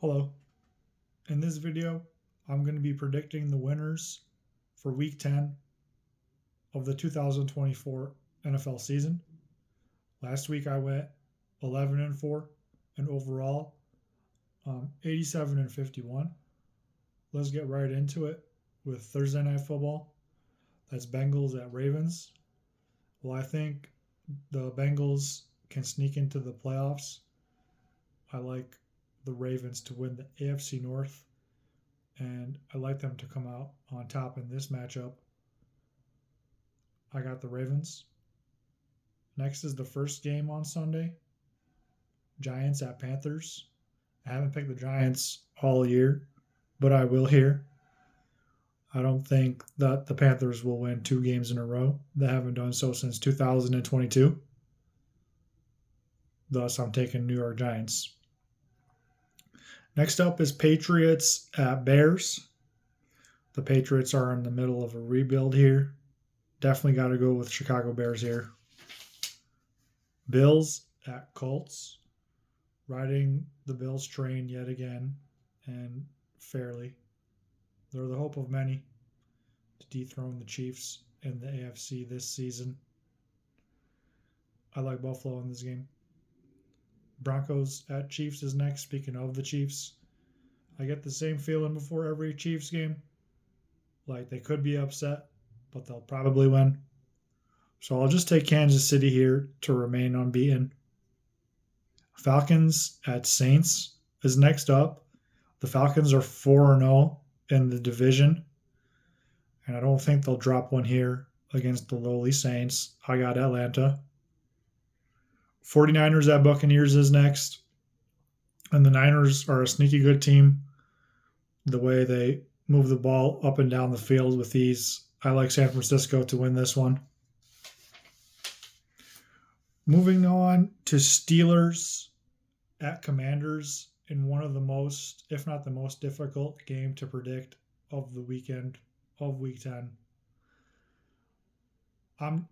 Hello. In this video, I'm going to be predicting the winners for Week 10 of the 2024 NFL season. Last week I went 11-4 and overall 87-51. Let's get right into it with Thursday Night Football. That's Bengals at Ravens. Well, I think the Bengals can sneak into the playoffs. I like the Ravens to win the AFC North, and I like them to come out on top in this matchup. I got the Ravens. Next is the first game on Sunday, Giants at Panthers. I haven't picked the Giants all year, but I will here. I don't think that the Panthers will win 2 games in a row. They haven't done so since 2022. Thus, I'm taking New York Giants. Next up is Patriots at Bears. The Patriots are in the middle of a rebuild here. Definitely got to go with Chicago Bears here. Bills at Colts. Riding the Bills train yet again, and fairly. They're the hope of many to dethrone the Chiefs in the AFC this season. I like Buffalo in this game. Broncos at Chiefs is next. Speaking of the Chiefs, I get the same feeling before every Chiefs game. Like they could be upset, but they'll probably win. So I'll just take Kansas City here to remain unbeaten. Falcons at Saints is next up. The Falcons are 4-0 in the division, and I don't think they'll drop one here against the lowly Saints. I got Atlanta. 49ers at Buccaneers is next, and the Niners are a sneaky good team. The way they move the ball up and down the field with ease, I like San Francisco to win this one. Moving on to Steelers at Commanders in one of the most, if not the most difficult game to predict of the weekend of Week 10. I'm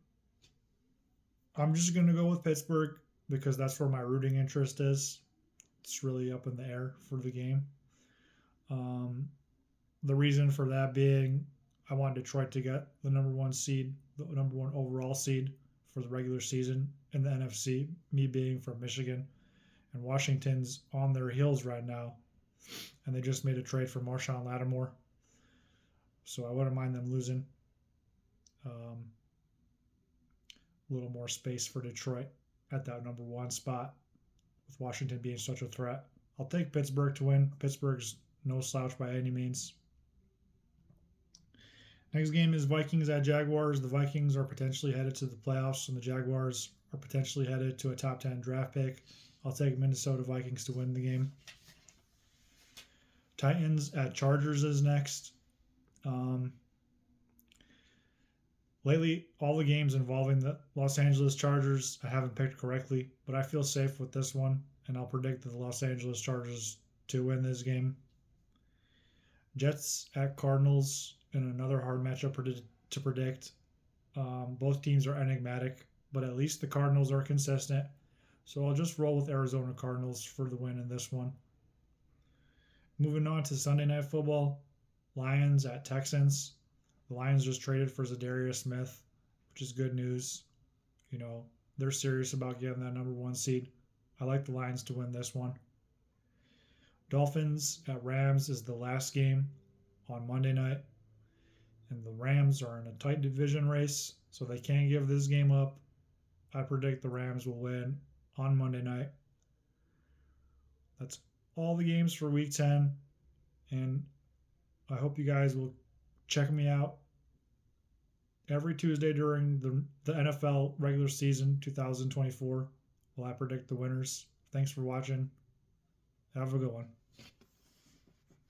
just going to go with Pittsburgh because that's where my rooting interest is. It's really up in the air for the game. The reason for that being I want Detroit to get the number 1 seed, the number 1 overall seed for the regular season in the NFC, me being from Michigan. And Washington's on their heels right now. And they just made a trade for Marshawn Lattimore. So I wouldn't mind them losing. A little more space for Detroit at that number 1 spot, with Washington being such a threat. I'll take Pittsburgh to win. Pittsburgh's no slouch by any means. Next game is Vikings at Jaguars. The Vikings are potentially headed to the playoffs, and the Jaguars are potentially headed to a top 10 draft pick. I'll take Minnesota Vikings to win the game. Titans at Chargers is next. Lately, all the games involving the Los Angeles Chargers, I haven't picked correctly, but I feel safe with this one, and I'll predict the Los Angeles Chargers to win this game. Jets at Cardinals in another hard matchup to predict. Both teams are enigmatic, but at least the Cardinals are consistent. So I'll just roll with Arizona Cardinals for the win in this one. Moving on to Sunday Night Football, Lions at Texans. The Lions just traded for Zadarius Smith, which is good news. You know, they're serious about getting that number 1 seed. I like the Lions to win this one. Dolphins at Rams is the last game on Monday night. And the Rams are in a tight division race, so they can't give this game up. I predict the Rams will win on Monday night. That's all the games for Week 10. And I hope you guys will check me out every Tuesday during the NFL regular season 2024 while I predict the winners. Thanks for watching. Have a good one.